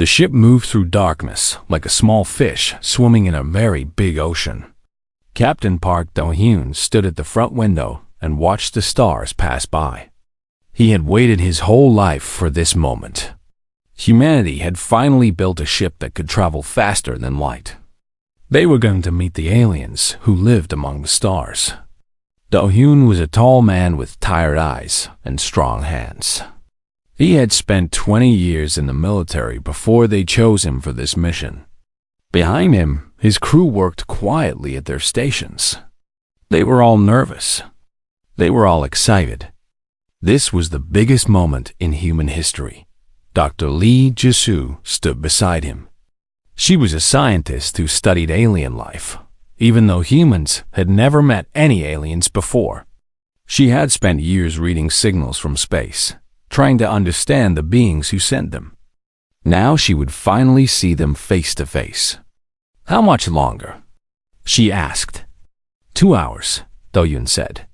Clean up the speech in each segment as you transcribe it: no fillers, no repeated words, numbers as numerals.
The ship moved through darkness like a small fish swimming in a very big ocean. Captain Park Do-hyun stood at the front window and watched the stars pass by. He had waited his whole life for this moment. Humanity had finally built a ship that could travel faster than light. They were going to meet the aliens who lived among the stars. Do-hyun was a tall man with tired eyes and strong hands. He had spent 20 years in the military before they chose him for this mission. Behind him, his crew worked quietly at their stations. They were all nervous. They were all excited. This was the biggest moment in human history. Dr. Lee Ji-soo stood beside him. She was a scientist who studied alien life, even though humans had never met any aliens before. She had spent years reading signals from space, trying to understand the beings who sent them. Now she would finally see them face to face. "How much longer?" she asked. 2 hours, Do-hyun said.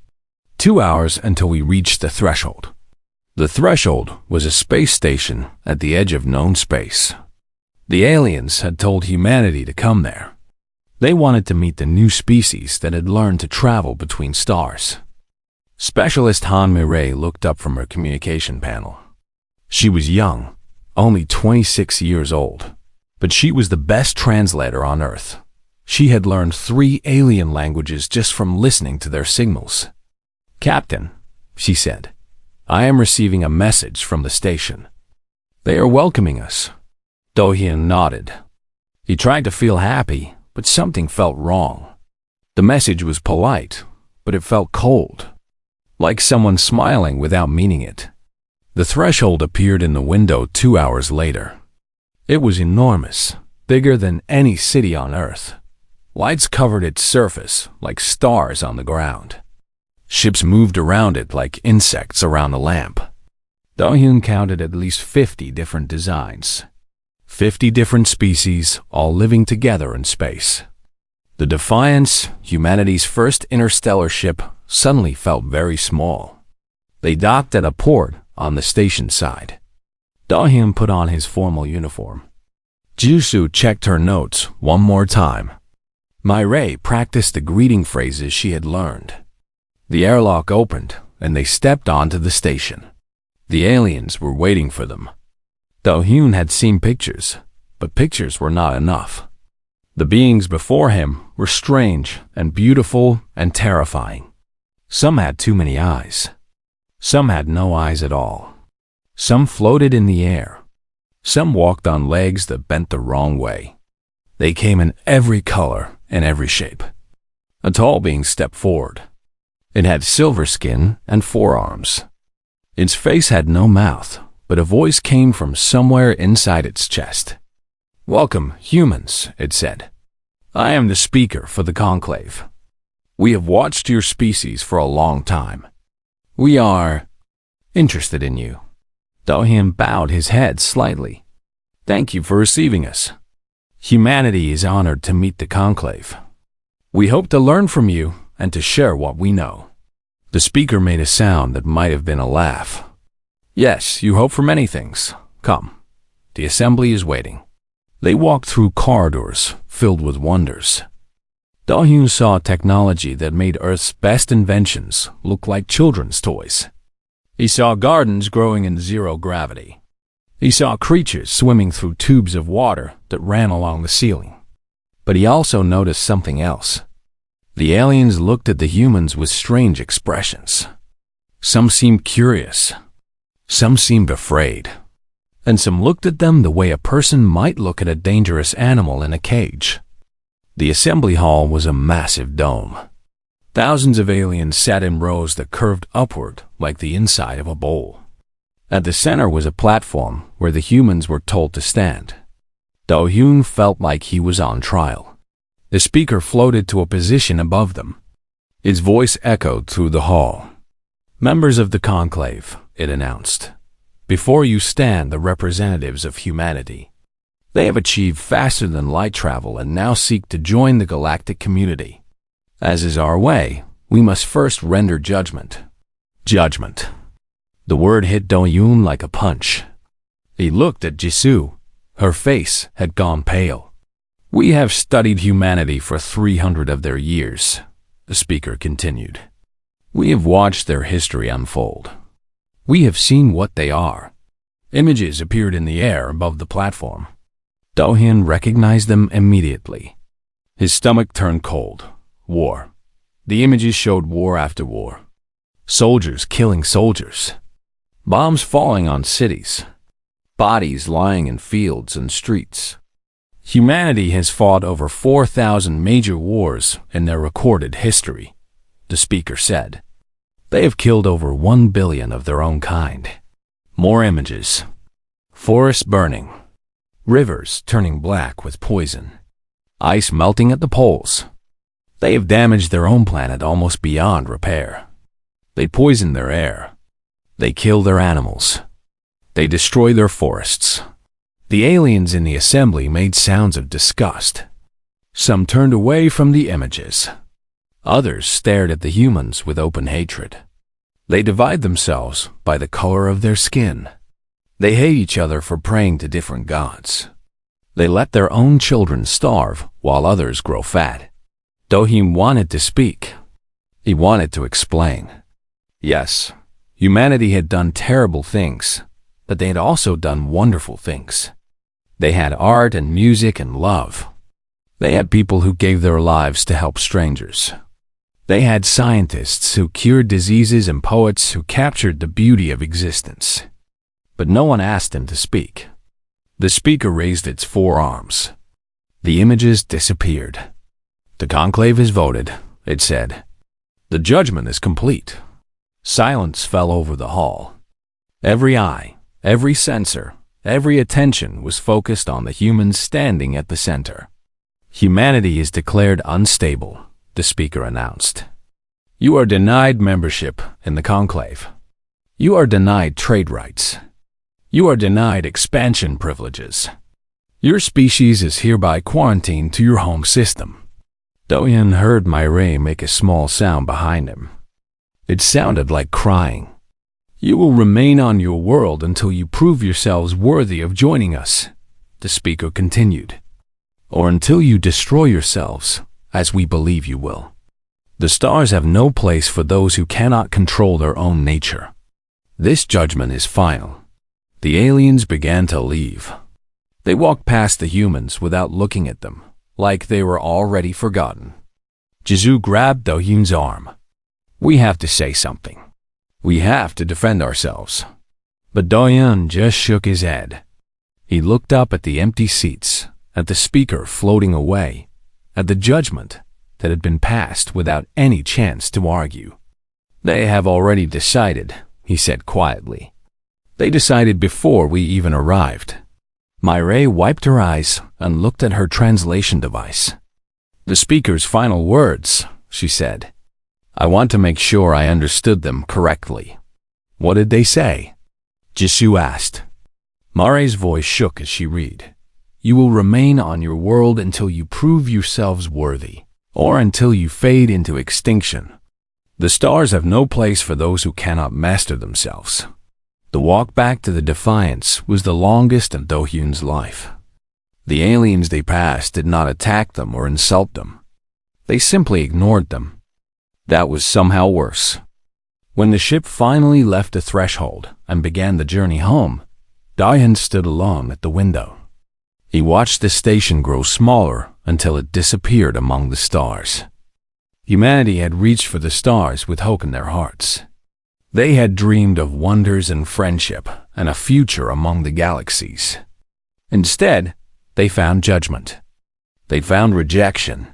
2 hours until we reached the threshold. The threshold was a space station at the edge of known space. The aliens had told humanity to come there. They wanted to meet the new species that had learned to travel between stars. Specialist Han Mi-rae looked up from her communication panel. She was young, only 26 years old, but she was the best translator on Earth. She had learned 3 alien languages just from listening to their signals. "Captain," she said, "I am receiving a message from the station. They are welcoming us." Do-hyun nodded. He tried to feel happy, but something felt wrong. The message was polite, but it felt cold, like someone smiling without meaning it. The threshold appeared in the window 2 hours later. It was enormous, bigger than any city on Earth. Lights covered its surface like stars on the ground. Ships moved around it like insects around a lamp. Do-hyun counted at least 50 different designs. 50 different species, all living together in space. The Defiance, humanity's first interstellar ship, suddenly felt very small. They docked at a port on the station side. Do-hyun put on his formal uniform. Ji-soo checked her notes one more time. Mi-rae practiced the greeting phrases she had learned. The airlock opened, and they stepped onto the station. The aliens were waiting for them. Do-hyun had seen pictures, but pictures were not enough. The beings before him were strange and beautiful and terrifying. Some had too many eyes. Some had no eyes at all. Some floated in the air. Some walked on legs that bent the wrong way. They came in every color and every shape. A tall being stepped forward. It had silver skin and 4 arms. Its face had no mouth, but a voice came from somewhere inside its chest. "Welcome, humans," it said. "I am the speaker for the conclave. We have watched your species for a long time. We are interested in you." Do-hyun bowed his head slightly. "Thank you for receiving us. Humanity is honored to meet the conclave. We hope to learn from you and to share what we know." The speaker made a sound that might have been a laugh. "Yes, you hope for many things. Come. The assembly is waiting." They walked through corridors filled with wonders. Do-hyun saw technology that made Earth's best inventions look like children's toys. He saw gardens growing in zero gravity. He saw creatures swimming through tubes of water that ran along the ceiling. But he also noticed something else. The aliens looked at the humans with strange expressions. Some seemed curious. Some seemed afraid. And some looked at them the way a person might look at a dangerous animal in a cage. The assembly hall was a massive dome. Thousands of aliens sat in rows that curved upward like the inside of a bowl. At the center was a platform where the humans were told to stand. Do-hyun felt like he was on trial. The speaker floated to a position above them. Its voice echoed through the hall. "Members of the conclave," it announced. "Before you stand the representatives of humanity. They have achieved faster than light travel and now seek to join the galactic community. As is our way, we must first render judgment." Judgment. The word hit Do-hyun like a punch. He looked at Ji-soo, Her face had gone pale. "We have studied humanity for 300 of their years," the speaker continued. "We have watched their history unfold. We have seen what they are." Images appeared in the air above the platform. Do-hyun recognized them immediately. His stomach turned cold. War. The images showed war after war. Soldiers killing soldiers. Bombs falling on cities. Bodies lying in fields and streets. Humanity has fought over 4,000 major wars in their recorded history, the speaker said. They have killed over 1 billion of their own kind. More images. Forests burning. Rivers turning black with poison. Ice melting at the poles. They have damaged their own planet almost beyond repair. They poison their air. They kill their animals. They destroy their forests. The aliens in the assembly made sounds of disgust. Some turned away from the images. Others stared at the humans with open hatred. They divide themselves by the color of their skin. They hate each other for praying to different gods. They let their own children starve while others grow fat. Do-hyun wanted to speak. He wanted to explain. Yes, humanity had done terrible things, but they had also done wonderful things. They had art and music and love. They had people who gave their lives to help strangers. They had scientists who cured diseases and poets who captured the beauty of existence. But no one asked him to speak. The speaker raised its 4 arms. The images disappeared. "The conclave has voted," it said. "The judgment is complete." Silence fell over the hall. Every eye, every sensor, every attention was focused on the humans standing at the center. "Humanity is declared unstable," the speaker announced. "You are denied membership in the conclave. You are denied trade rights. You are denied expansion privileges. Your species is hereby quarantined to your home system." Do-hyun heard Myray make a small sound behind him. It sounded like crying. "You will remain on your world until you prove yourselves worthy of joining us," the speaker continued. "Or until you destroy yourselves, as we believe you will. The stars have no place for those who cannot control their own nature. This judgment is final." The aliens began to leave. They walked past the humans without looking at them, like they were already forgotten. Jisoo grabbed Do-hyun's arm. "We have to say something. We have to defend ourselves." But Do-hyun just shook his head. He looked up at the empty seats, at the speaker floating away, at the judgment that had been passed without any chance to argue. "They have already decided," he said quietly. "They decided before we even arrived." Myray wiped her eyes and looked at her translation device. "The speaker's final words," she said. "I want to make sure I understood them correctly." "What did they say?" Jisoo asked. Maray's voice shook as she read. "You will remain on your world until you prove yourselves worthy, or until you fade into extinction. The stars have no place for those who cannot master themselves." The walk back to the Defiance was the longest in Do-hyun's life. The aliens they passed did not attack them or insult them. They simply ignored them. That was somehow worse. When the ship finally left the threshold and began the journey home, Do-hyun stood alone at the window. He watched the station grow smaller until it disappeared among the stars. Humanity had reached for the stars with hope in their hearts. They had dreamed of wonders and friendship and a future among the galaxies. Instead, they found judgment. They found rejection.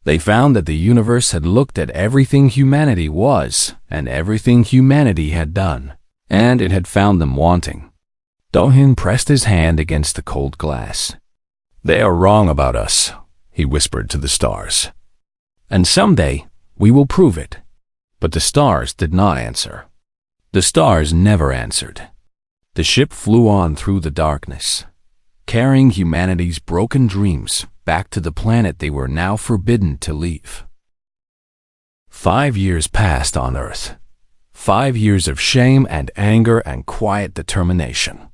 They found that the universe had looked at everything humanity was and everything humanity had done, and it had found them wanting. Do-hyun pressed his hand against the cold glass. "They are wrong about us," he whispered to the stars. "And someday we will prove it." But the stars did not answer. The stars never answered. The ship flew on through the darkness, carrying humanity's broken dreams back to the planet they were now forbidden to leave. 5 years passed on Earth. 5 years of shame and anger and quiet determination.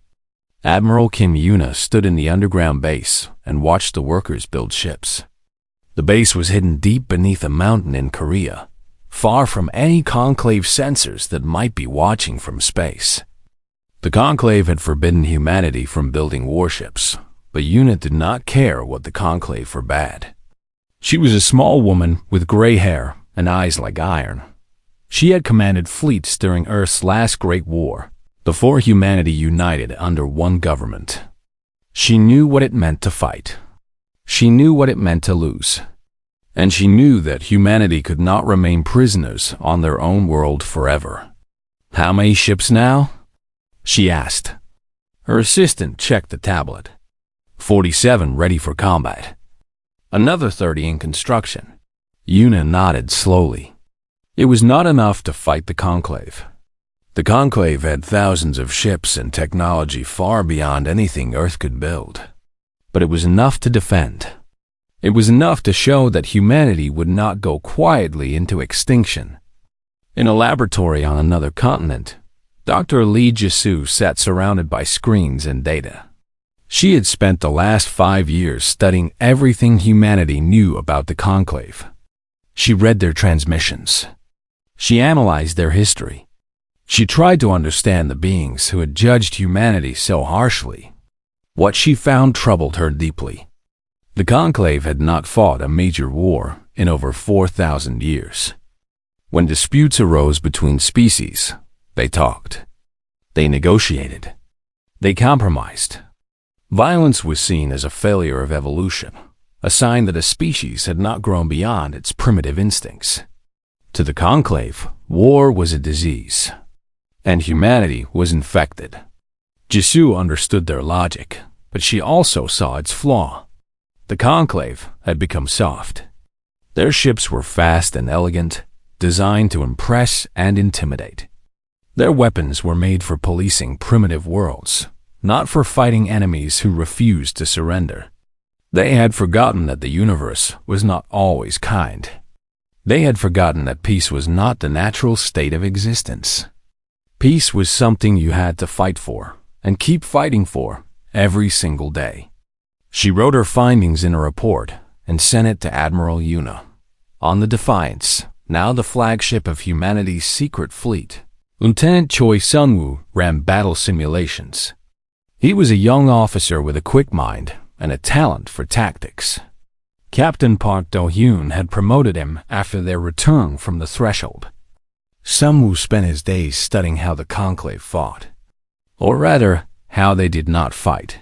Admiral Kim Yuna stood in the underground base and watched the workers build ships. The base was hidden deep beneath a mountain in Korea, far from any conclave sensors that might be watching from space. The conclave had forbidden humanity from building warships, but Yuna did not care what the conclave forbade. She was a small woman with gray hair and eyes like iron. She had commanded fleets during Earth's last Great War, before humanity united under one government. She knew what it meant to fight. She knew what it meant to lose. And she knew that humanity could not remain prisoners on their own world forever. "How many ships now?" she asked. Her assistant checked the tablet. 47 ready for combat. Another 30 in construction. Yuna nodded slowly. It was not enough to fight the conclave. The conclave had thousands of ships and technology far beyond anything Earth could build. But it was enough to defend. It was enough to show that humanity would not go quietly into extinction. In a laboratory on another continent, Dr. Lee Jisoo sat surrounded by screens and data. She had spent the last 5 years studying everything humanity knew about the conclave. She read their transmissions. She analyzed their history. She tried to understand the beings who had judged humanity so harshly. What she found troubled her deeply. The conclave had not fought a major war in over 4,000 years. When disputes arose between species, they talked. They negotiated. They compromised. Violence was seen as a failure of evolution, a sign that a species had not grown beyond its primitive instincts. To the conclave, war was a disease, and humanity was infected. Jisoo understood their logic, but she also saw its flaw. The conclave had become soft. Their ships were fast and elegant, designed to impress and intimidate. Their weapons were made for policing primitive worlds, not for fighting enemies who refused to surrender. They had forgotten that the universe was not always kind. They had forgotten that peace was not the natural state of existence. Peace was something you had to fight for, and keep fighting for, every single day. She wrote her findings in a report and sent it to Admiral Yuna. On the Defiance, now the flagship of humanity's secret fleet, Lieutenant Choi Sunwoo ran battle simulations. He was a young officer with a quick mind and a talent for tactics. Captain Park Do-hyun had promoted him after their return from the threshold. Sunwoo spent his days studying how the conclave fought, or rather, how they did not fight.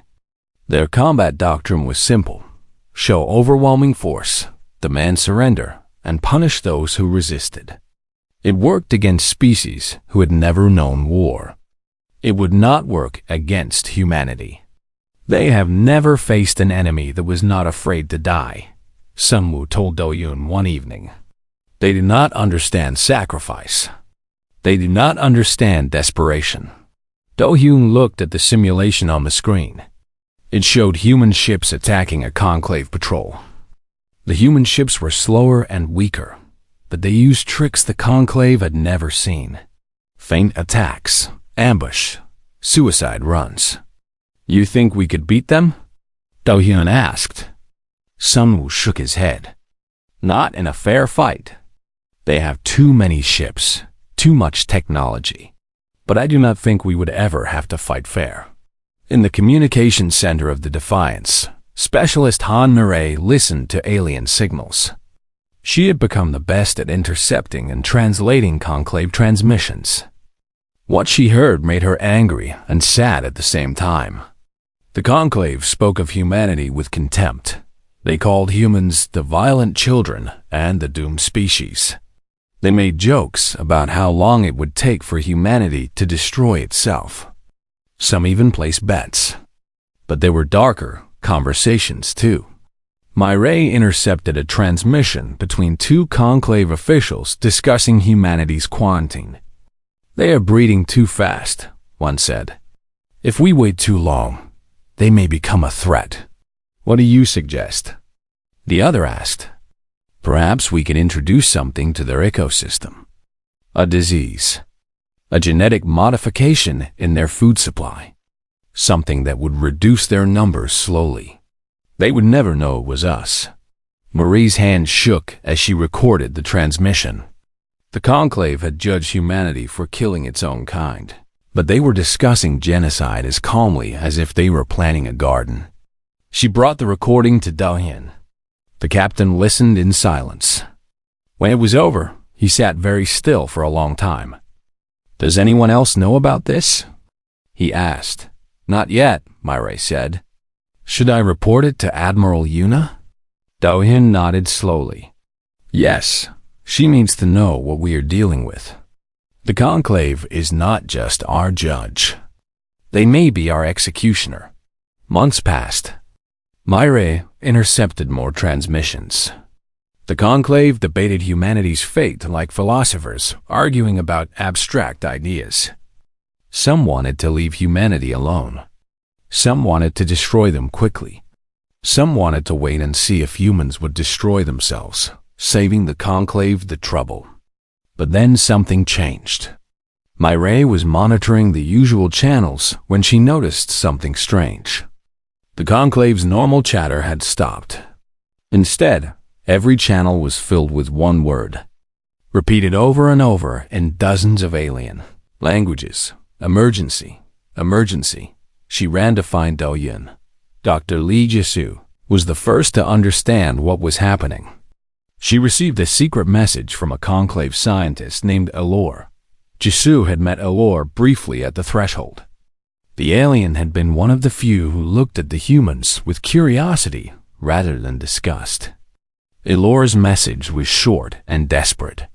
Their combat doctrine was simple: show overwhelming force, demand surrender, and punish those who resisted. It worked against species who had never known war. It would not work against humanity. They have never faced an enemy that was not afraid to die, Sunwoo told Do-hyun one evening. They do not understand sacrifice. They do not understand desperation. Do-hyun looked at the simulation on the screen. It showed human ships attacking a conclave patrol. The human ships were slower and weaker, but they used tricks the conclave had never seen. Feint attacks, ambush, suicide runs. "You think we could beat them?" Do-hyun asked. Sunwoo shook his head. "Not in a fair fight. They have too many ships, too much technology. But I do not think we would ever have to fight fair." In the communication center of the Defiance, Specialist Han Mireille listened to alien signals. She had become the best at intercepting and translating conclave transmissions. What she heard made her angry and sad at the same time. The conclave spoke of humanity with contempt. They called humans the violent children and the doomed species. They made jokes about how long it would take for humanity to destroy itself. Some even placed bets. But there were darker conversations too. Mireille intercepted a transmission between two conclave officials discussing humanity's quarantine. "They are breeding too fast," one said. "If we wait too long, they may become a threat. What do you suggest?" The other asked. "Perhaps we can introduce something to their ecosystem. A disease. A genetic modification in their food supply. Something that would reduce their numbers slowly. They would never know it was us. Marie's hand shook as she recorded the transmission. The conclave had judged humanity for killing its own kind, but they were discussing genocide as calmly as if they were planting a garden. She brought the recording to Daohyun. The captain listened in silence. When it was over, he sat very still for a long time. "Does anyone else know about this?" he asked. "Not yet," Maire said. "Should I report it to Admiral Yuna?" Daohyun nodded slowly. "Yes, she needs to know what we are dealing with. The conclave is not just our judge. They may be our executioner." Months passed. Maire intercepted more transmissions. The conclave debated humanity's fate like philosophers, arguing about abstract ideas. Some wanted to leave humanity alone. Some wanted to destroy them quickly. Some wanted to wait and see if humans would destroy themselves, saving the conclave the trouble. But then something changed. Maire was monitoring the usual channels when she noticed something strange. The conclave's normal chatter had stopped. Instead, every channel was filled with one word, repeated over and over in dozens of alien languages. "Emergency, emergency." She ran to find Daohyun. Dr. Lee Jisoo was the first to understand what was happening. She received a secret message from a conclave scientist named Elor. Jisoo had met Elor briefly at the threshold. The alien had been one of the few who looked at the humans with curiosity rather than disgust. Elor's message was short and desperate.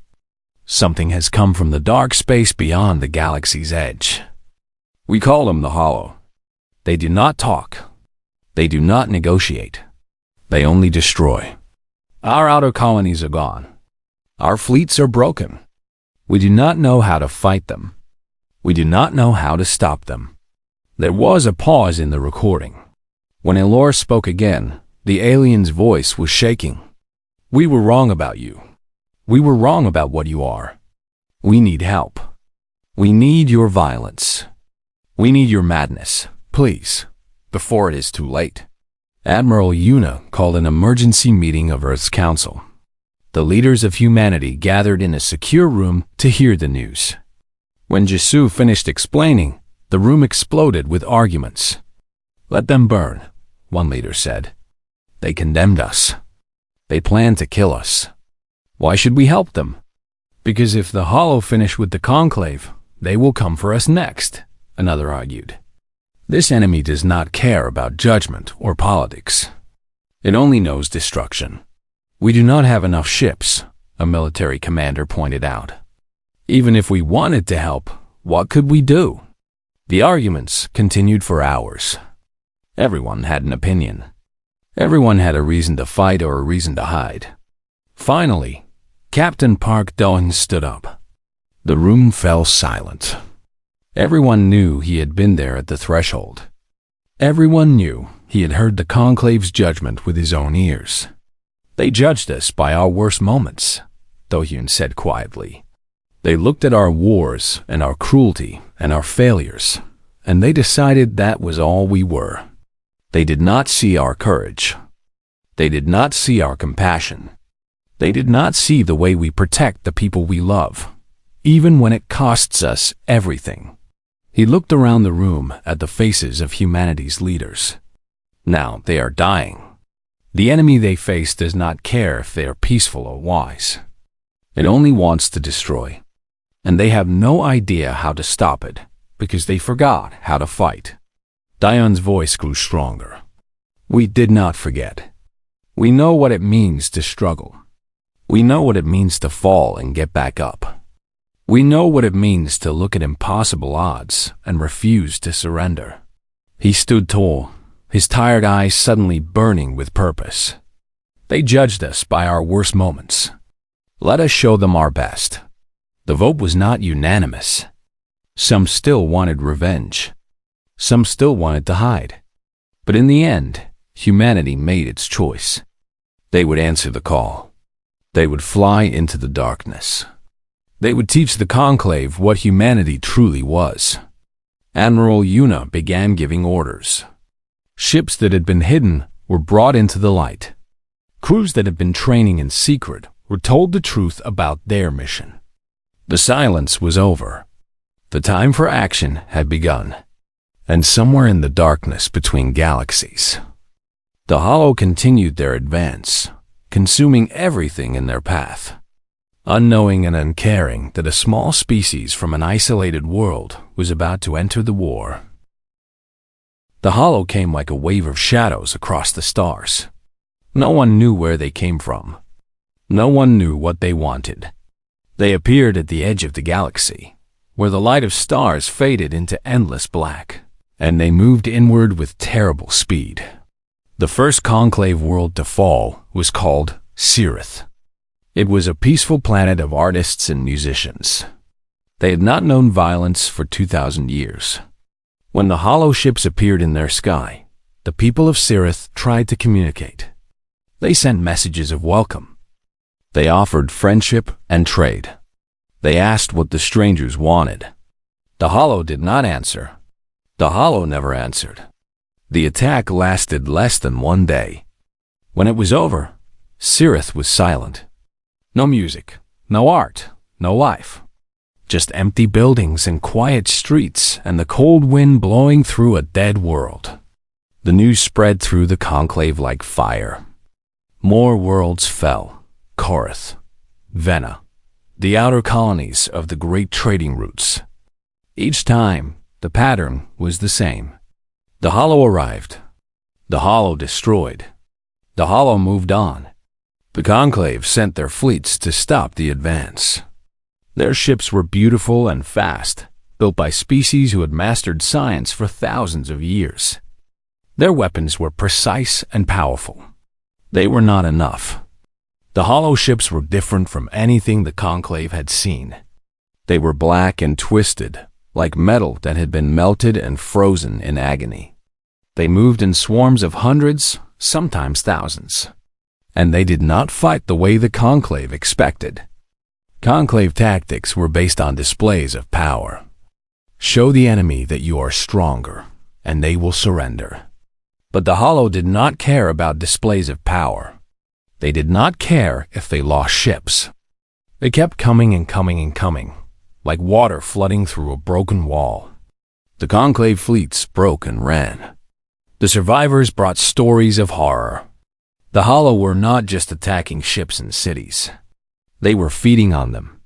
"Something has come from the dark space beyond the galaxy's edge. We call them the Hollow. They do not talk. They do not negotiate. They only destroy. Our outer colonies are gone. Our fleets are broken. We do not know how to fight them. We do not know how to stop them." There was a pause in the recording. When Elor spoke again, the alien's voice was shaking. "We were wrong about you. We were wrong about what you are. We need help. We need your violence. We need your madness, please, before it is too late." Admiral Yuna called an emergency meeting of Earth's Council. The leaders of humanity gathered in a secure room to hear the news. When Jisoo finished explaining, the room exploded with arguments. "Let them burn," one leader said. "They condemned us. They planned to kill us. Why should we help them? Because if the Hollow finish with the conclave, they will come for us next," another argued. "This enemy does not care about judgment or politics. It only knows destruction. We do not have enough ships," a military commander pointed out. "Even if we wanted to help, what could we do?" The arguments continued for hours. Everyone had an opinion. Everyone had a reason to fight or a reason to hide. Finally, Captain Park Do-hyun stood up. The room fell silent. Everyone knew he had been there at the threshold. Everyone knew he had heard the conclave's judgment with his own ears. "They judged us by our worst moments," Do-hyun said quietly. "They looked at our wars and our cruelty and our failures, and they decided that was all we were. They did not see our courage. They did not see our compassion. They did not see the way we protect the people we love, even when it costs us everything." He looked around the room at the faces of humanity's leaders. Now they are dying. The enemy they face does not care if they are peaceful or wise. It only wants to destroy. And they have no idea how to stop it, because they forgot how to fight. Daeun's voice grew stronger. "We did not forget. We know what it means to struggle. We know what it means to fall and get back up. We know what it means to look at impossible odds and refuse to surrender." He stood tall, his tired eyes suddenly burning with purpose. "They judged us by our worst moments. Let us show them our best." The vote was not unanimous. Some still wanted revenge. Some still wanted to hide. But in the end, humanity made its choice. They would answer the call. They would fly into the darkness. They would teach the conclave what humanity truly was. Admiral Yuna began giving orders. Ships that had been hidden were brought into the light. Crews that had been training in secret were told the truth about their mission. The silence was over. The time for action had begun. And somewhere in the darkness between galaxies, the Hollow continued their advance, consuming everything in their path, unknowing and uncaring that a small species from an isolated world was about to enter the war. The Hollow came like a wave of shadows across the stars. No one knew where they came from. No one knew what they wanted. They appeared at the edge of the galaxy, where the light of stars faded into endless black, and they moved inward with terrible speed. The first conclave world to fall was called Cirith. It was a peaceful planet of artists and musicians. They had not known violence for 2,000 years. When the Hollow ships appeared in their sky, the people of Cirith tried to communicate. They sent messages of welcome. They offered friendship and trade. They asked what the strangers wanted. The Hollow did not answer. The Hollow never answered. The attack lasted less than 1 day. When it was over, Cirith was silent. No music, no art, no life. Just empty buildings and quiet streets and the cold wind blowing through a dead world. The news spread through the conclave like fire. More worlds fell. Korath, Vena, the outer colonies of the great trading routes. Each time, the pattern was the same. The Hollow arrived. The Hollow destroyed. The Hollow moved on. The Conclave sent their fleets to stop the advance. Their ships were beautiful and fast, built by species who had mastered science for thousands of years. Their weapons were precise and powerful. They were not enough. The Hollow ships were different from anything the Conclave had seen. They were black and twisted, like metal that had been melted and frozen in agony. They moved in swarms of hundreds, sometimes thousands. And they did not fight the way the Conclave expected. Conclave tactics were based on displays of power. Show the enemy that you are stronger, and they will surrender. But the Hollow did not care about displays of power. They did not care if they lost ships. They kept coming and coming and coming, like water flooding through a broken wall. The Conclave fleets broke and ran. The survivors brought stories of horror. The Hollow were not just attacking ships and cities. They were feeding on them.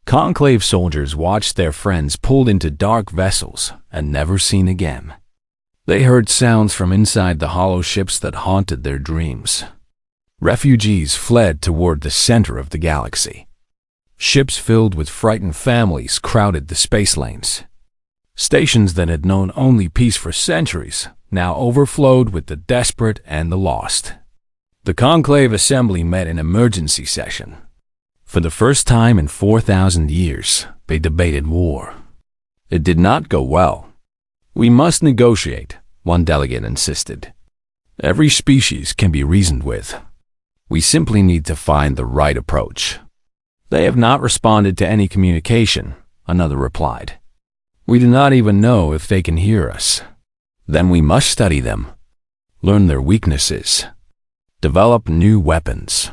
Conclave soldiers watched their friends pulled into dark vessels and never seen again. They heard sounds from inside the Hollow ships that haunted their dreams. Refugees fled toward the center of the galaxy. Ships filled with frightened families crowded the space lanes. Stations that had known only peace for centuries now overflowed with the desperate and the lost. The Conclave Assembly met in emergency session. For the first time in 4,000 years, they debated war. It did not go well. "We must negotiate," one delegate insisted. "Every species can be reasoned with. We simply need to find the right approach." "They have not responded to any communication," another replied. "We do not even know if they can hear us." "Then we must study them, learn their weaknesses, develop new weapons.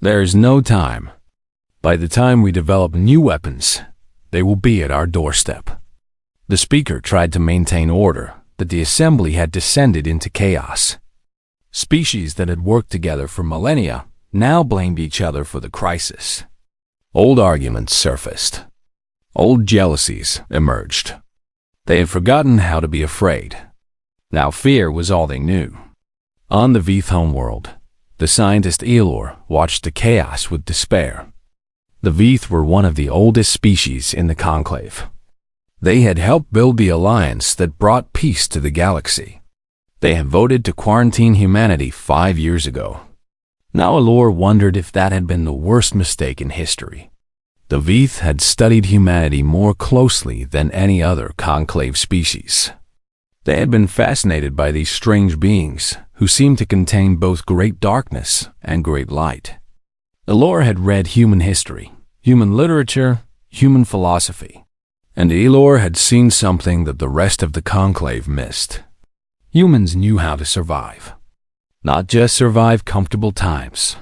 There is no time. By the time we develop new weapons, they will be at our doorstep." The speaker tried to maintain order, but the assembly had descended into chaos. Species that had worked together for millennia now blamed each other for the crisis. Old arguments surfaced. Old jealousies emerged. They had forgotten how to be afraid. Now fear was all they knew. On the Veeth homeworld, the scientist Elor watched the chaos with despair. The Veeth were one of the oldest species in the Conclave. They had helped build the alliance that brought peace to the galaxy. They had voted to quarantine humanity 5 years ago. Now Elor wondered if that had been the worst mistake in history. The Veeth had studied humanity more closely than any other Conclave species. They had been fascinated by these strange beings who seemed to contain both great darkness and great light. Elor had read human history, human literature, human philosophy, And Elor had seen something that the rest of the conclave missed. Humans knew how to survive. Not just survive comfortable times.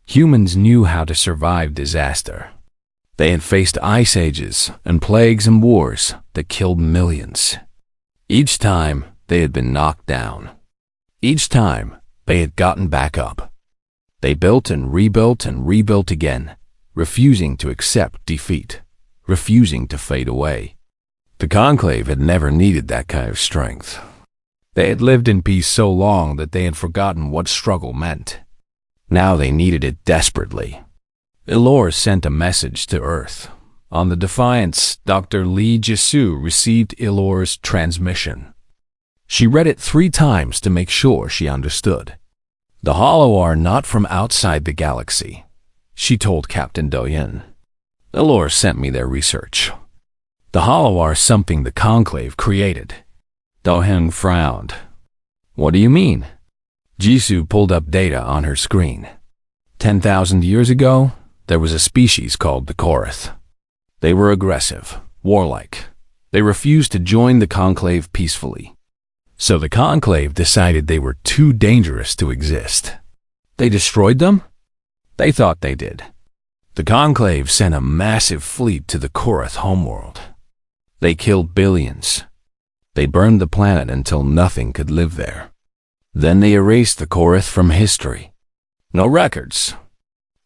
Humans knew how to survive disaster. They had faced ice ages and plagues and wars that killed millions. Each time, they had been knocked down. Each time, they had gotten back up. They built and rebuilt again, refusing to accept defeat, refusing to fade away. The conclave had never needed that kind of strength. They had lived in peace so long that they had forgotten what struggle meant. Now they needed it desperately. Elor sent a message to Earth. On the Defiance, Dr. Lee Jisoo received Elor's transmission. She read it 3 times to make sure she understood. The Hollow are not from outside the galaxy, she told Captain Do-Hyun. Elor sent me their research. The Hollow are something the conclave created. Do-Hyun frowned. What do you mean? Jisoo pulled up data on her screen. 10,000 years ago, there was a species called the Korath. They were aggressive, warlike. They refused to join the conclave peacefully. So the conclave decided they were too dangerous to exist. They destroyed them? They thought they did. The conclave sent a massive fleet to the Korath homeworld. They killed billions. They burned the planet until nothing could live there. Then they erased the Korath from history. No records.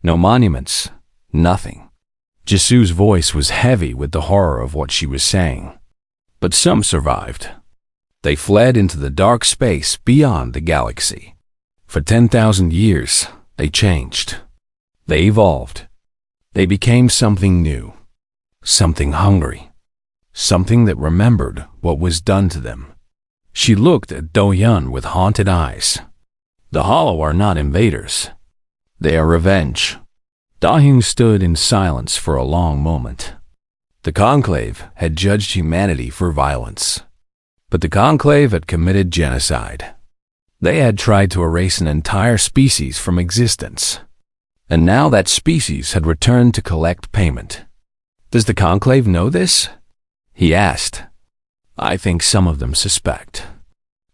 No monuments. Nothing. Jisoo's voice was heavy with the horror of what she was saying. But some survived. They fled into the dark space beyond the galaxy. For 10,000 years, they changed. They evolved. They became something new. Something hungry. Something that remembered what was done to them. She looked at Do-Hyun with haunted eyes. The Hollow are not invaders. They are revenge. Do-Hyun stood in silence for a long moment. The conclave had judged humanity for violence. But the conclave had committed genocide. They had tried to erase an entire species from existence. And now that species had returned to collect payment. Does the conclave know this? He asked. I think some of them suspect.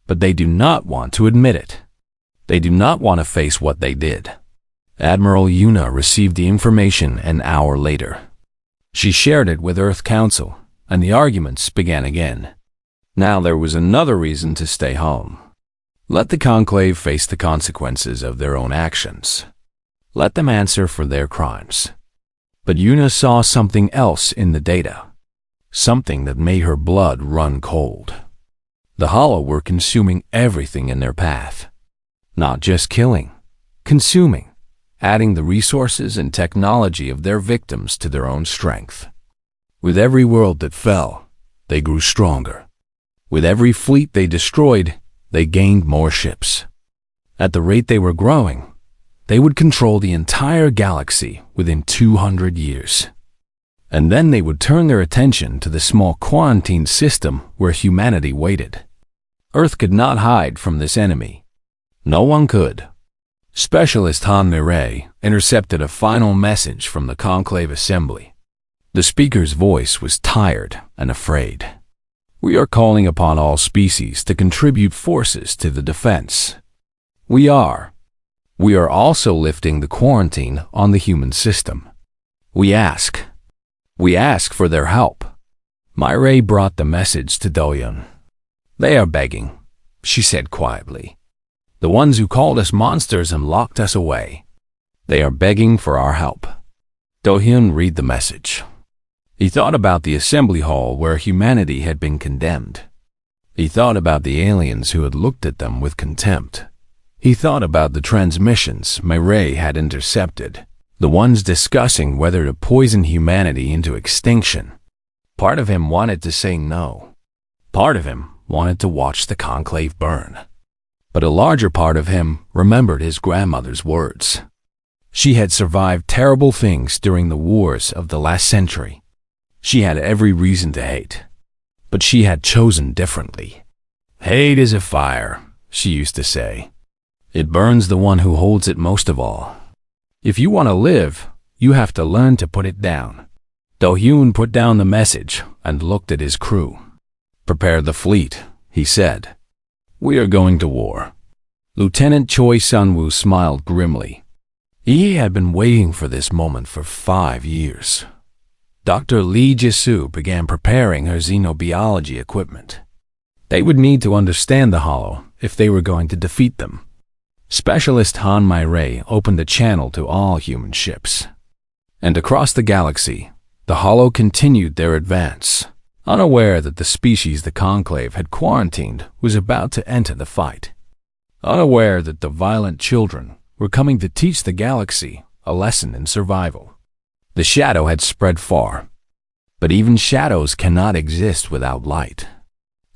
But they do not want to admit it. They do not want to face what they did. Admiral Yuna received the information an hour later. She shared it with Earth Council, and the arguments began again. Now there was another reason to stay home. Let the conclave face the consequences of their own actions. Let them answer for their crimes. But Yuna saw something else in the data. Something that made her blood run cold. The Hollow were consuming everything in their path. Not just killing, consuming, adding the resources and technology of their victims to their own strength. With every world that fell, they grew stronger. With every fleet they destroyed, they gained more ships. At the rate they were growing, they would control the entire galaxy within 200 years. And then they would turn their attention to the small quarantine system where humanity waited. Earth could not hide from this enemy. No one could. Specialist Han Mireille intercepted a final message from the conclave assembly. The speaker's voice was tired and afraid. We are calling upon all species to contribute forces to the defense. We are also lifting the quarantine on the human system. We ask for their help. Mireille brought the message to Do-Hyun. They are begging, she said quietly. The ones who called us monsters and locked us away. They are begging for our help. Do-Hyun read the message. He thought about the assembly hall where humanity had been condemned. He thought about the aliens who had looked at them with contempt. He thought about the transmissions Mireille had intercepted, the ones discussing whether to poison humanity into extinction. Part of him wanted to say no. Part of him wanted to watch the conclave burn. But a larger part of him remembered his grandmother's words. She had survived terrible things during the wars of the last century. She had every reason to hate, but she had chosen differently. Hate is a fire, she used to say. It burns the one who holds it most of all. If you want to live, you have to learn to put it down. Do-hyun put down the message and looked at his crew. "Prepare the fleet," he said. "We are going to war." Lieutenant Choi Sun-woo smiled grimly. He had been waiting for this moment for 5 years. Dr. Lee Ji-soo began preparing her xenobiology equipment. They would need to understand the Hollow if they were going to defeat them. Specialist Han Mai-rae opened a channel to all human ships. And across the galaxy, the Hollow continued their advance, unaware that the species the Conclave had quarantined was about to enter the fight. Unaware that the violent children were coming to teach the galaxy a lesson in survival. The shadow had spread far, but even shadows cannot exist without light,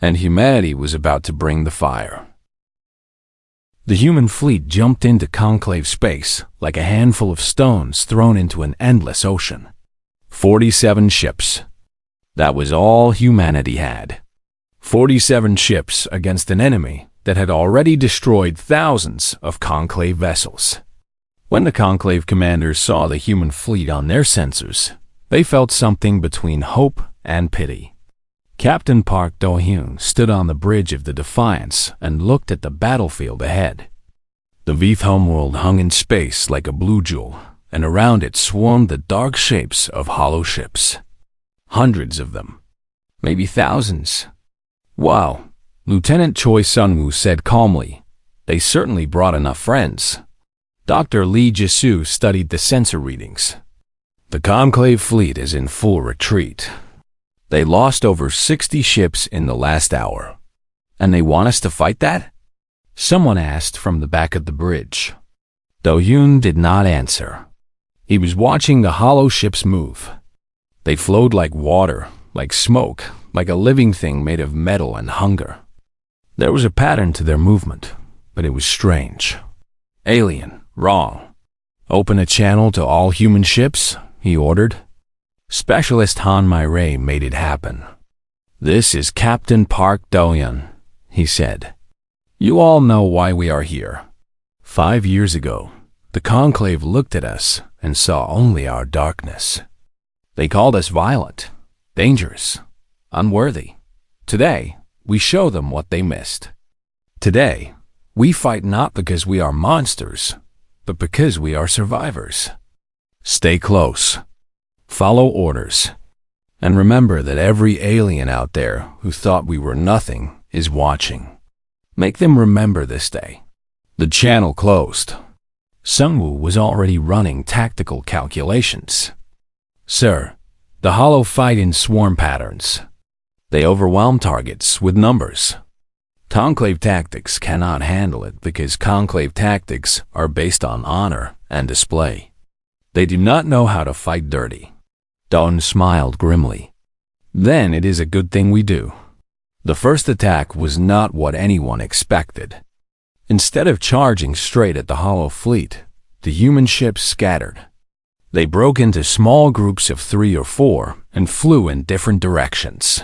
and humanity was about to bring the fire. The human fleet jumped into Conclave space like a handful of stones thrown into an endless ocean. 47 ships. That was all humanity had. 47 ships against an enemy that had already destroyed thousands of Conclave vessels. When the Conclave commanders saw the human fleet on their sensors, they felt something between hope and pity. Captain Park Do-hyun stood on the bridge of the Defiance and looked at the battlefield ahead. The VIIth homeworld hung in space like a blue jewel, and around it swarmed the dark shapes of hollow ships. Hundreds of them. Maybe thousands. "Wow," Lieutenant Choi Sun-woo said calmly. "They certainly brought enough friends." Dr. Lee Ji-soo studied the sensor readings. "The Conclave fleet is in full retreat. They lost over 60 ships in the last hour. And they want us to fight that?" Someone asked from the back of the bridge. Do-hyun did not answer. He was watching the hollow ships move. They flowed like water, like smoke, like a living thing made of metal and hunger. There was a pattern to their movement, but it was strange. Alien, wrong. "Open a channel to all human ships," he ordered. Specialist Han Mai-rae made it happen. "This is Captain Park Do-hyun," he said. "You all know why we are here. 5 years ago, the Conclave looked at us and saw only our darkness. They called us violent, dangerous, unworthy. Today, we show them what they missed. Today, we fight not because we are monsters, but because we are survivors. Stay close. Follow orders. And remember that every alien out there who thought we were nothing is watching. Make them remember this day." The channel closed. Sun-woo was already running tactical calculations. "Sir, the Hollow fight in swarm patterns. They overwhelm targets with numbers. Conclave tactics cannot handle it because Conclave tactics are based on honor and display. They do not know how to fight dirty." Dawn smiled grimly. "Then it is a good thing we do." The first attack was not what anyone expected. Instead of charging straight at the Hollow fleet, the human ships scattered. They broke into small groups of 3 or 4 and flew in different directions.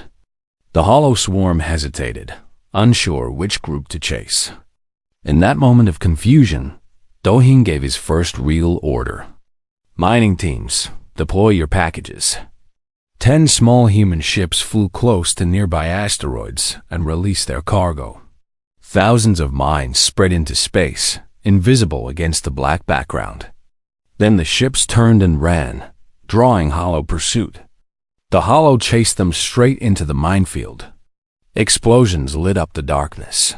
The Hollow swarm hesitated, unsure which group to chase. In that moment of confusion, Do-hyun gave his first real order. "Mining teams, deploy your packages." 10 small human ships flew close to nearby asteroids and released their cargo. Thousands of mines spread into space, invisible against the black background. Then the ships turned and ran, drawing Hollow pursuit. The Hollow chased them straight into the minefield. Explosions lit up the darkness.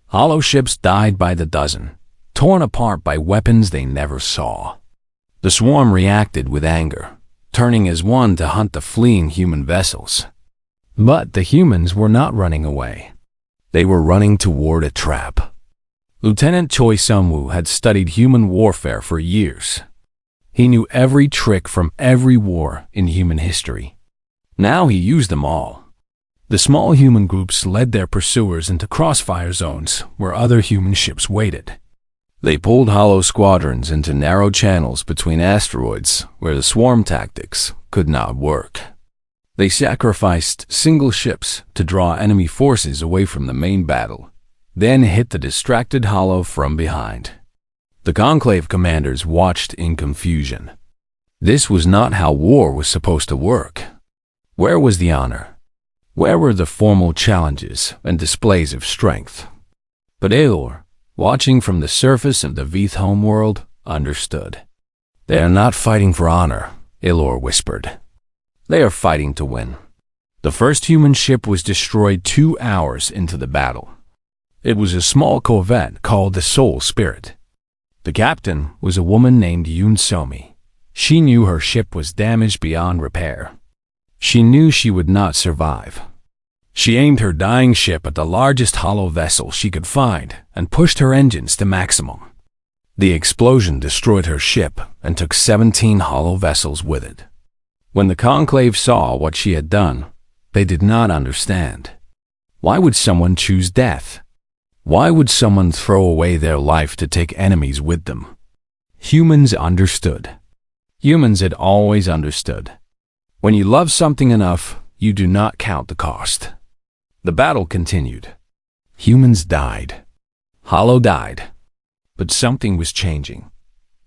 Hollow ships died by the dozen, torn apart by weapons they never saw. The swarm reacted with anger, turning as one to hunt the fleeing human vessels. But the humans were not running away. They were running toward a trap. Lieutenant Choi Sun-woo had studied human warfare for years. He knew every trick from every war in human history. Now he used them all. The small human groups led their pursuers into crossfire zones where other human ships waited. They pulled Hollow squadrons into narrow channels between asteroids where the swarm tactics could not work. They sacrificed single ships to draw enemy forces away from the main battle, then hit the distracted Hollow from behind. The Conclave commanders watched in confusion. This was not how war was supposed to work. Where was the honor? Where were the formal challenges and displays of strength? But Aelor, watching from the surface of the Veeth homeworld, understood. They are not fighting for honor, Aelor whispered. They are fighting to win. The first human ship was destroyed 2 hours into the battle. It was a small corvette called the Soul Spirit. The captain was a woman named Yoon Somi. She knew her ship was damaged beyond repair. She knew she would not survive. She aimed her dying ship at the largest hollow vessel she could find and pushed her engines to maximum. The explosion destroyed her ship and took 17 hollow vessels with it. When the Conclave saw what she had done, they did not understand. Why would someone choose death? Why would someone throw away their life to take enemies with them? Humans understood. Humans had always understood. When you love something enough, you do not count the cost. The battle continued. Humans died. Hollow died. But something was changing.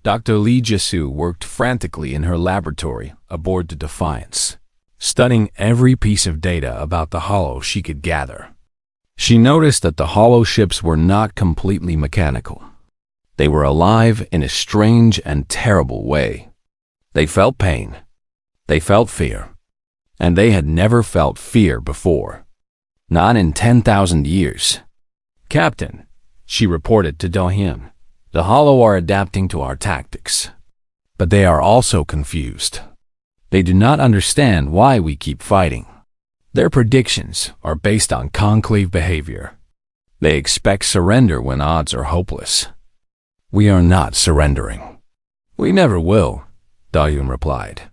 Dr. Lee Jisu worked frantically in her laboratory aboard the Defiance, studying every piece of data about the Hollow she could gather. She noticed that the Hollow ships were not completely mechanical. They were alive in a strange and terrible way. They felt pain. They felt fear. And they had never felt fear before. Not in 10,000 years. Captain, she reported to Do-hyun, the Hollow are adapting to our tactics. But they are also confused. They do not understand why we keep fighting. Their predictions are based on conclave behavior. They expect surrender when odds are hopeless. We are not surrendering. We never will, Do-hyun replied.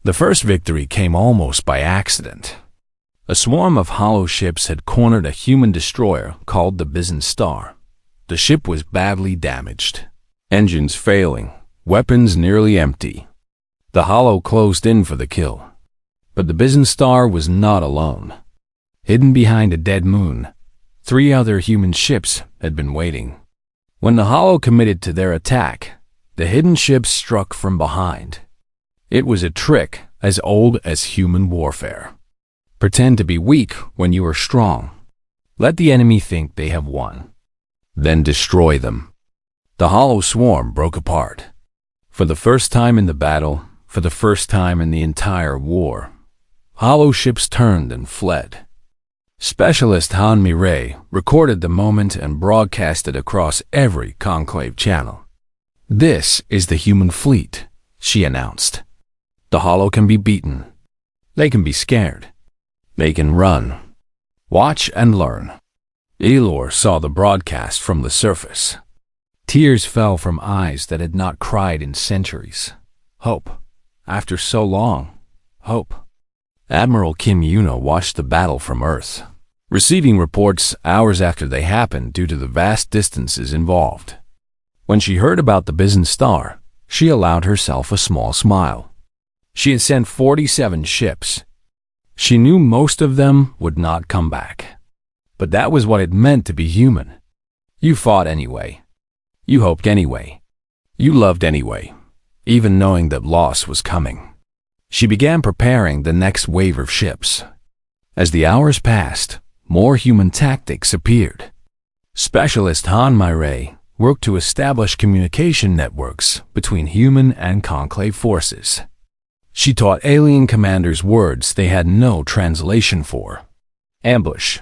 The first victory came almost by accident. A swarm of hollow ships had cornered a human destroyer called the Byzant Star. The ship was badly damaged. Engines failing, weapons nearly empty. The Hollow closed in for the kill. But the Byzant Star was not alone. Hidden behind a dead moon, 3 other human ships had been waiting. When the Hollow committed to their attack, the hidden ships struck from behind. It was a trick as old as human warfare. Pretend to be weak when you are strong. Let the enemy think they have won. Then destroy them. The Hollow swarm broke apart. For the first time in the battle, for the first time in the entire war, Hollow ships turned and fled. Specialist Han Mi-rae recorded the moment and broadcast it across every Conclave channel. This is the human fleet, she announced. The Hollow can be beaten. They can be scared. They can run. Watch and learn. Aelor saw the broadcast from the surface. Tears fell from eyes that had not cried in centuries. Hope. After so long, hope. Admiral Kim Yuna watched the battle from Earth, receiving reports hours after they happened due to the vast distances involved. When she heard about the Byzant Star, she allowed herself a small smile. She had sent 47 ships. She knew most of them would not come back. But that was what it meant to be human. You fought anyway. You hoped anyway. You loved anyway, even knowing that loss was coming. She began preparing the next wave of ships. As the hours passed, more human tactics appeared. Specialist Han Mi-rae worked to establish communication networks between human and Conclave forces. She taught alien commanders words they had no translation for. Ambush,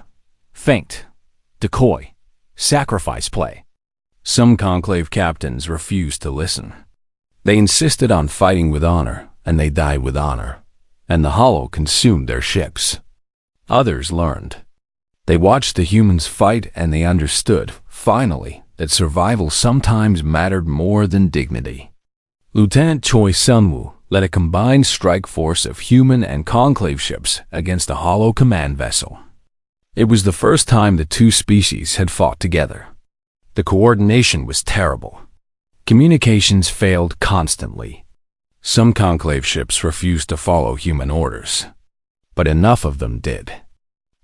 feint, decoy, sacrifice play. Some Conclave captains refused to listen. They insisted on fighting with honor, and they died with honor, and the Hollow consumed their ships. Others learned. They watched the humans fight and they understood, finally, that survival sometimes mattered more than dignity. Lieutenant Choi Sun-woo led a combined strike force of human and Conclave ships against a Hollow command vessel. It was the first time the two species had fought together. The coordination was terrible. Communications failed constantly. Some Conclave ships refused to follow human orders. But enough of them did.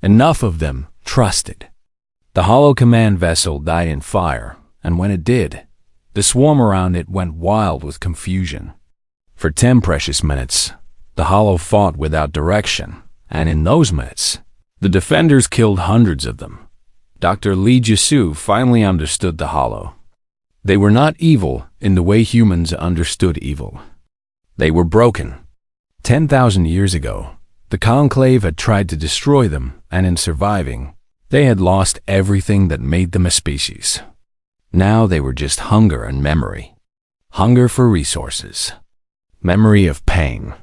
Enough of them trusted. The Hollow command vessel died in fire, and when it did, the swarm around it went wild with confusion. For 10 precious minutes, the Hollow fought without direction, and in those minutes, the defenders killed hundreds of them. Dr. Lee Jisoo finally understood the Hollow. They were not evil in the way humans understood evil. They were broken. 10,000 years ago, the Conclave had tried to destroy them, and in surviving, they had lost everything that made them a species. Now they were just hunger and memory. Hunger for resources. Memory of pain.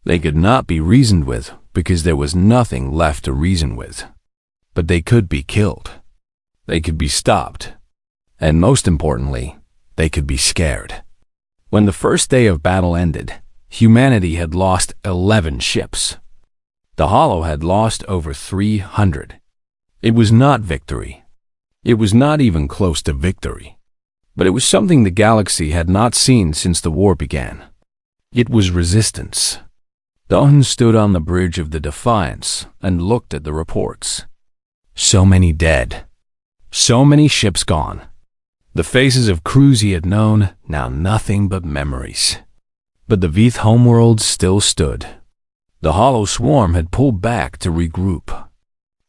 They could not be reasoned with because there was nothing left to reason with. But they could be killed. They could be stopped. And most importantly, they could be scared. When the first day of battle ended, humanity had lost 11 ships. The Hollow had lost over 300. It was not victory. It was not even close to victory. But it was something the galaxy had not seen since the war began. It was resistance. Do-hyun stood on the bridge of the Defiance and looked at the reports. So many dead. So many ships gone. The faces of crews he had known, now nothing but memories. But the Vith homeworld still stood. The Hollow swarm had pulled back to regroup.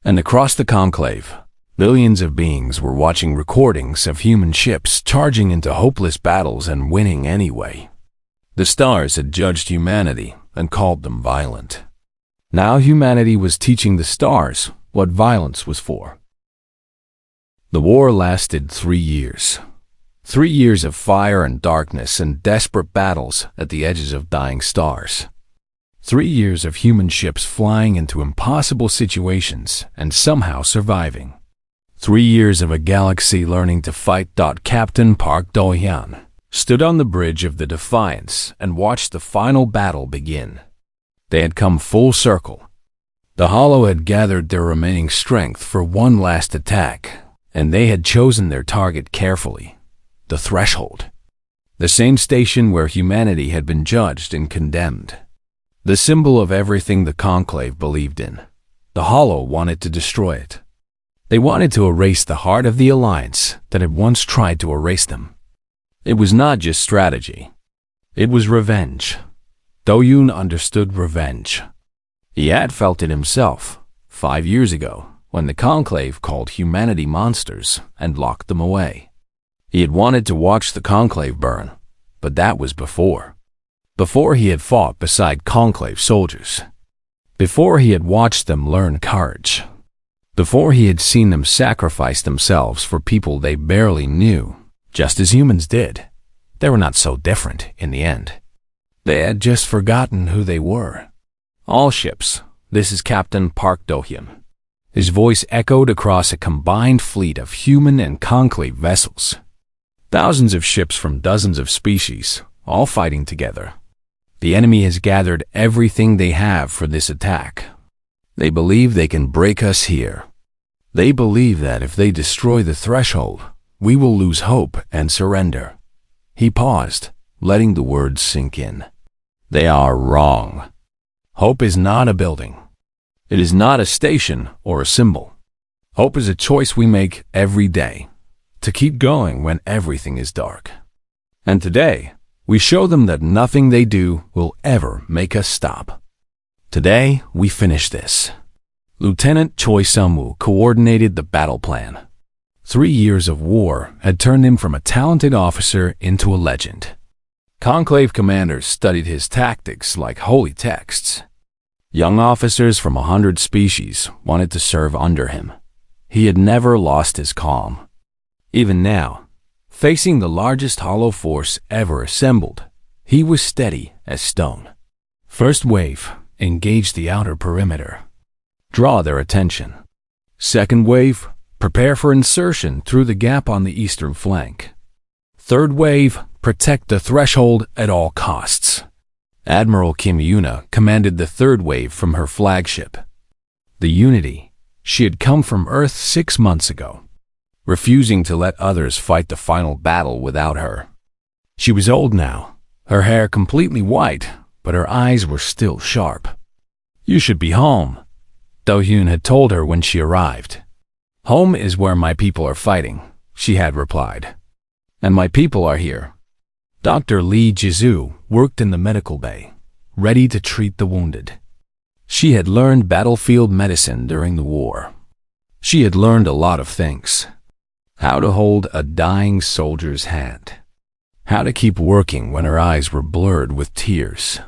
And across the Conclave, billions of beings were watching recordings of human ships charging into hopeless battles and winning anyway. The stars had judged humanity and called them violent. Now humanity was teaching the stars what violence was for. The war lasted 3 years. 3 years of fire and darkness and desperate battles at the edges of dying stars. 3 years of human ships flying into impossible situations and somehow surviving. 3 years of a galaxy learning to fight. Captain Park Do-hyun stood on the bridge of the Defiance and watched the final battle begin. They had come full circle. The Hollow had gathered their remaining strength for one last attack, and they had chosen their target carefully. The Threshold. The same station where humanity had been judged and condemned. The symbol of everything the Conclave believed in. The Hollow wanted to destroy it. They wanted to erase the heart of the Alliance that had once tried to erase them. It was not just strategy. It was revenge. Do-hyun understood revenge. He had felt it himself 5 years ago when the Conclave called humanity monsters and locked them away. He had wanted to watch the Conclave burn, but that was before. Before he had fought beside Conclave soldiers. Before he had watched them learn courage. Before he had seen them sacrifice themselves for people they barely knew, just as humans did. They were not so different in the end. They had just forgotten who they were. All ships, this is Captain Park Do-hyun. His voice echoed across a combined fleet of human and Conclave vessels. Thousands of ships from dozens of species, all fighting together. The enemy has gathered everything they have for this attack. They believe they can break us here. They believe that if they destroy the Threshold, we will lose hope and surrender. He paused, letting the words sink in. They are wrong. Hope is not a building. It is not a station or a symbol. Hope is a choice we make every day, to keep going when everything is dark. And today, we show them that nothing they do will ever make us stop. Today, we finish this. Lieutenant Choi Sung-woo coordinated the battle plan. 3 years of war had turned him from a talented officer into a legend. Conclave commanders studied his tactics like holy texts. Young officers from 100 species wanted to serve under him. He had never lost his calm. Even now, facing the largest Hollow force ever assembled, he was steady as stone. First wave, engage the outer perimeter. Draw their attention. Second wave, prepare for insertion through the gap on the eastern flank. Third wave, protect the Threshold at all costs. Admiral Kim Yuna commanded the third wave from her flagship. The Unity. She had come from Earth 6 months ago, refusing to let others fight the final battle without her. She was old now, her hair completely white, but her eyes were still sharp. You should be home, Do-hyun had told her when she arrived. Home is where my people are fighting, she had replied. And my people are here. Dr. Lee Jisoo worked in the medical bay, ready to treat the wounded. She had learned battlefield medicine during the war. She had learned a lot of things. How to hold a dying soldier's hand. How to keep working when her eyes were blurred with tears.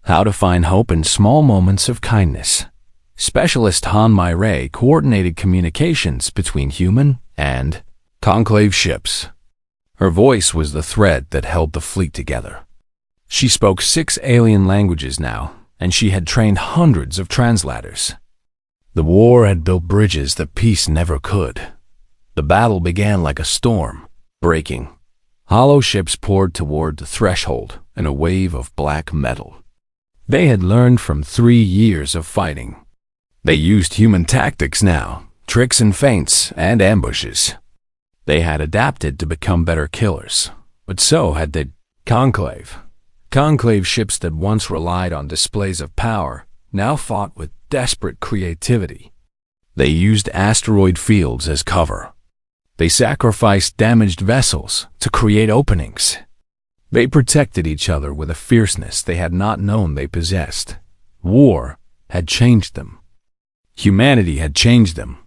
How to find hope in small moments of kindness. Specialist Han Mai coordinated communications between human and conclave ships. Her voice was the thread that held the fleet together. She spoke 6 alien languages now, and she had trained hundreds of translators. The war had built bridges that peace never could. The battle began like a storm, breaking. Hollow ships poured toward the threshold in a wave of black metal. They had learned from 3 years of fighting. They used human tactics now, tricks and feints and ambushes. They had adapted to become better killers, but so had the conclave. Conclave ships that once relied on displays of power now fought with desperate creativity. They used asteroid fields as cover. They sacrificed damaged vessels to create openings. They protected each other with a fierceness they had not known they possessed. War had changed them. Humanity had changed them.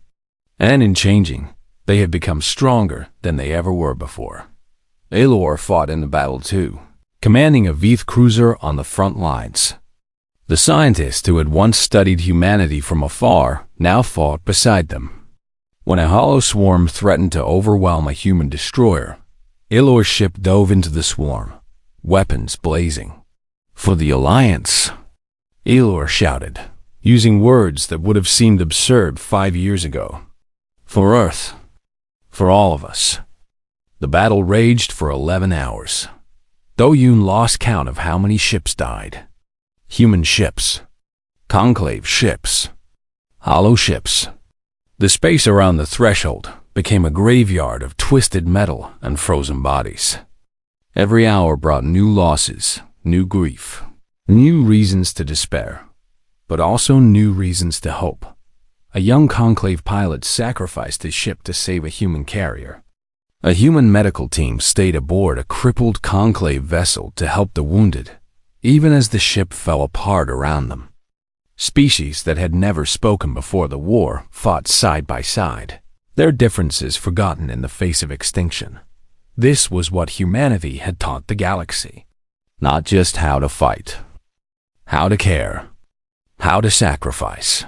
And in changing, they had become stronger than they ever were before. Alor fought in the battle too, commanding a Veeth cruiser on the front lines. The scientist who had once studied humanity from afar now fought beside them. When a hollow swarm threatened to overwhelm a human destroyer, Alor's ship dove into the swarm, weapons blazing. "For the Alliance," Alor shouted, using words that would have seemed absurd 5 years ago. "For Earth. For all of us." The battle raged for 11 hours. Do-Yoon lost count of how many ships died. Human ships. Conclave ships. Hollow ships. The space around the threshold became a graveyard of twisted metal and frozen bodies. Every hour brought new losses, new grief, new reasons to despair, but also new reasons to hope. A young conclave pilot sacrificed his ship to save a human carrier. A human medical team stayed aboard a crippled conclave vessel to help the wounded, even as the ship fell apart around them. Species that had never spoken before the war fought side by side, their differences forgotten in the face of extinction. This was what humanity had taught the galaxy. Not just how to fight, how to care, how to sacrifice,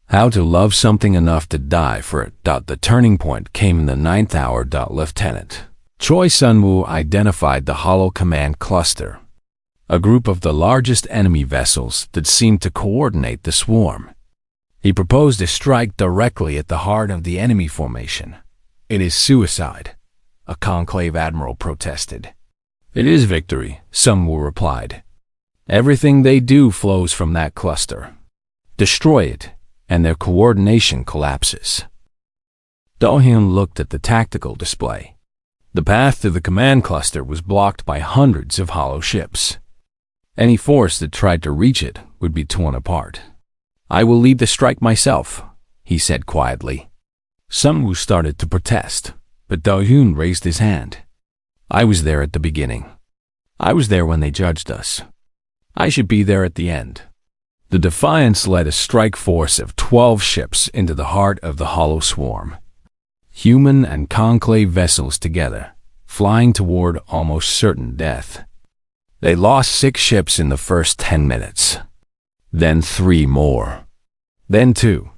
how to love something enough to die for it. The turning point came in the 9th hour. Lieutenant Choi Sun-woo identified the Hollow Command Cluster, a group of the largest enemy vessels that seemed to coordinate the swarm. He proposed a strike directly at the heart of the enemy formation. "It is suicide," a conclave admiral protested. "It is victory," Sun-woo replied. "Everything they do flows from that cluster. Destroy it, and their coordination collapses." Do-Hyun looked at the tactical display. The path to the command cluster was blocked by hundreds of hollow ships. Any force that tried to reach it would be torn apart. "I will lead the strike myself," he said quietly. Sun-woo started to protest, but Do-Hyun raised his hand. "I was there at the beginning. I was there when they judged us. I should be there at the end." The Defiance led a strike force of 12 ships into the heart of the hollow swarm. Human and conclave vessels together, flying toward almost certain death. They lost 6 ships in the first 10 minutes. Then 3 more. Then 2.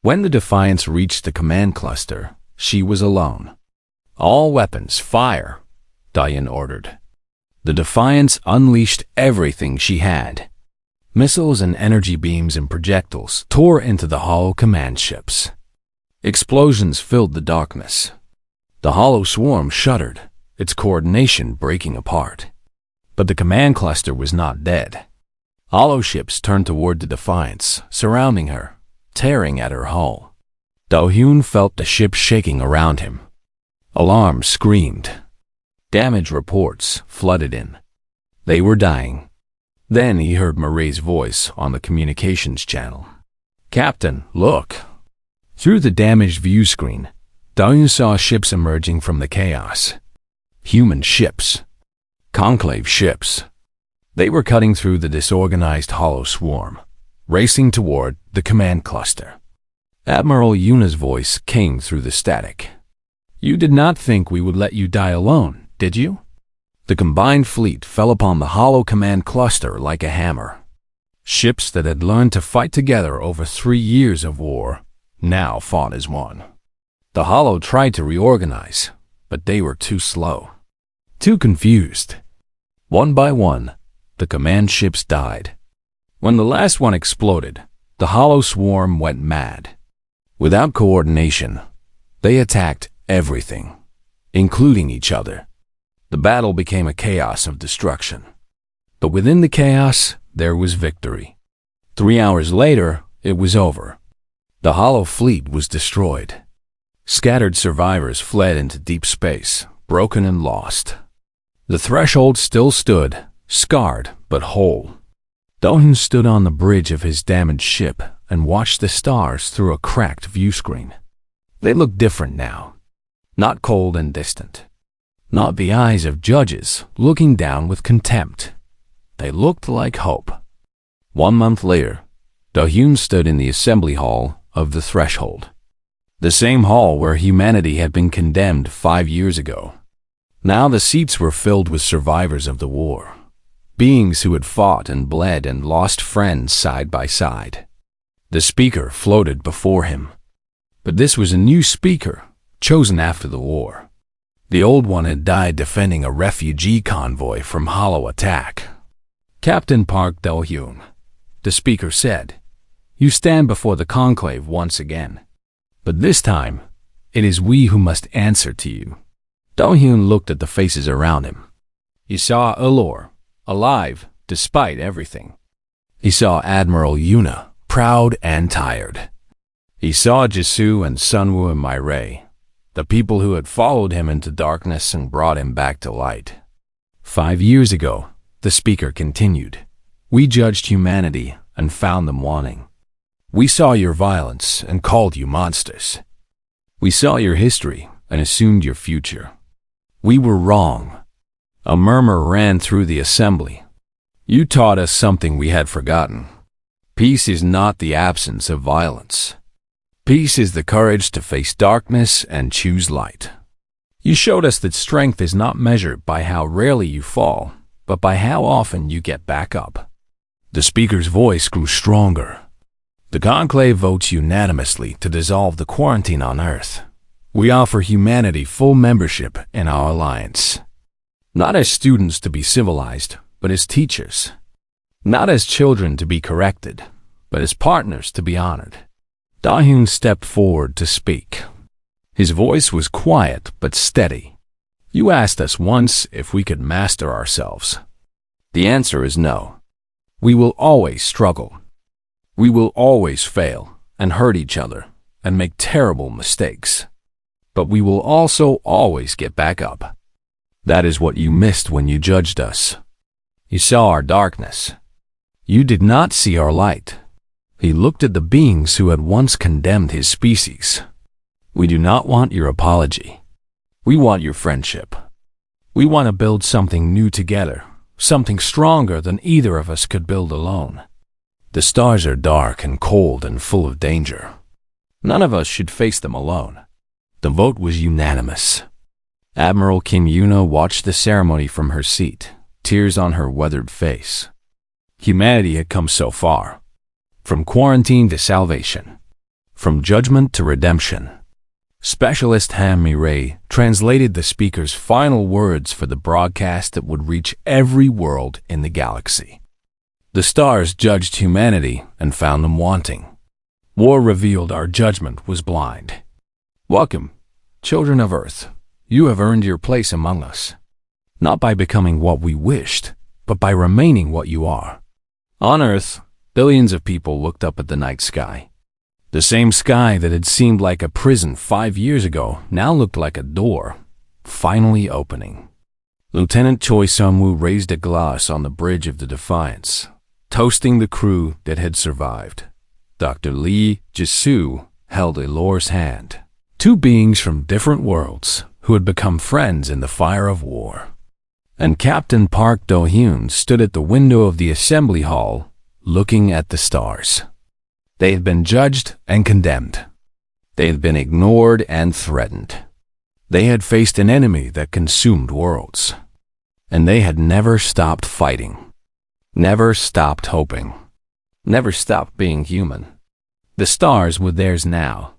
When the Defiance reached the command cluster, she was alone. "All weapons, fire," Do-Hyun ordered. The Defiance unleashed everything she had. Missiles and energy beams and projectiles tore into the hollow command ships. Explosions filled the darkness. The hollow swarm shuddered, its coordination breaking apart. But the command cluster was not dead. Hollow ships turned toward the Defiance, surrounding her, tearing at her hull. Do-Hyun felt the ship shaking around him. Alarms screamed. Damage reports flooded in. They were dying. Then he heard Marie's voice on the communications channel. "Captain, look." Through the damaged view screen, Do-Hyun saw ships emerging from the chaos. Human ships. Conclave ships. They were cutting through the disorganized hollow swarm, racing toward the command cluster. Admiral Yuna's voice came through the static. "You did not think we would let you die alone, did you?" The combined fleet fell upon the hollow command cluster like a hammer. Ships that had learned to fight together over 3 years of war now fought as one. The hollow tried to reorganize, but they were too slow, too confused. One by one, the command ships died. When the last one exploded, the hollow swarm went mad. Without coordination, they attacked everything, including each other. The battle became a chaos of destruction. But within the chaos, there was victory. 3 hours later, it was over. The hollow fleet was destroyed. Scattered survivors fled into deep space, broken and lost. The threshold still stood, scarred but whole. Do-hyun stood on the bridge of his damaged ship and watched the stars through a cracked view screen. They looked different now. Not cold and distant. Not the eyes of judges looking down with contempt. They looked like hope. 1 month later, Do-hyun stood in the assembly hall of the threshold. The same hall where humanity had been condemned 5 years ago. Now the seats were filled with survivors of the war. Beings who had fought and bled and lost friends side by side. The speaker floated before him. But this was a new speaker, chosen after the war. The old one had died defending a refugee convoy from hollow attack. "Captain Park Do-hyun," the speaker said, "you stand before the conclave once again. But this time, it is we who must answer to you." Do-hyun looked at the faces around him. He saw Allure, alive despite everything. He saw Admiral Yuna, proud and tired. He saw Jisoo and Sunwoo and Mireille, the people who had followed him into darkness and brought him back to light. 5 years ago, the speaker continued, we judged humanity and found them wanting. We saw your violence and called you monsters. We saw your history and assumed your future. We were wrong. A murmur ran through the assembly. You taught us something we had forgotten. Peace is not the absence of violence. Peace is the courage to face darkness and choose light. You showed us that strength is not measured by how rarely you fall, but by how often you get back up. The speaker's voice grew stronger. The conclave votes unanimously to dissolve the quarantine on Earth. We offer humanity full membership in our alliance. Not as students to be civilized, but as teachers. Not as children to be corrected, but as partners to be honored. Do-hyun stepped forward to speak. His voice was quiet but steady. You asked us once if we could master ourselves. The answer is no. We will always struggle. We will always fail and hurt each other and make terrible mistakes. But we will also always get back up. That is what you missed when you judged us. You saw our darkness. You did not see our light. He looked at the beings who had once condemned his species. We do not want your apology. We want your friendship. We want to build something new together, something stronger than either of us could build alone. The stars are dark and cold and full of danger. None of us should face them alone. The vote was unanimous. Admiral Kim Yuna watched the ceremony from her seat, tears on her weathered face. Humanity had come so far. From quarantine to salvation. From judgment to redemption. Specialist Han Mi-rae translated the speaker's final words for the broadcast that would reach every world in the galaxy. The stars judged humanity and found them wanting. War revealed our judgment was blind. Welcome, children of Earth. You have earned your place among us. Not by becoming what we wished, but by remaining what you are. On Earth, billions of people looked up at the night sky. The same sky that had seemed like a prison 5 years ago now looked like a door, finally opening. Lieutenant Choi Sun-woo raised a glass on the bridge of the Defiance, toasting the crew that had survived. Dr. Lee Jisoo held Elore's hand. 2 beings from different worlds who had become friends in the fire of war. And Captain Park Do-hyun stood at the window of the assembly hall, looking at the stars. They had been judged and condemned. They had been ignored and threatened. They had faced an enemy that consumed worlds. And they had never stopped fighting. Never stopped hoping. Never stopped being human. The stars were theirs now.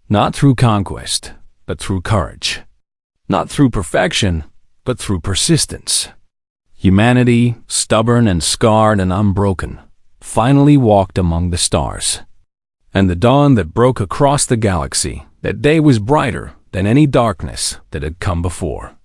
Not through conquest, but through courage. Not through perfection, but through persistence. Humanity, stubborn and scarred and unbroken, finally walked among the stars. And the dawn that broke across the galaxy, that day was brighter than any darkness that had come before.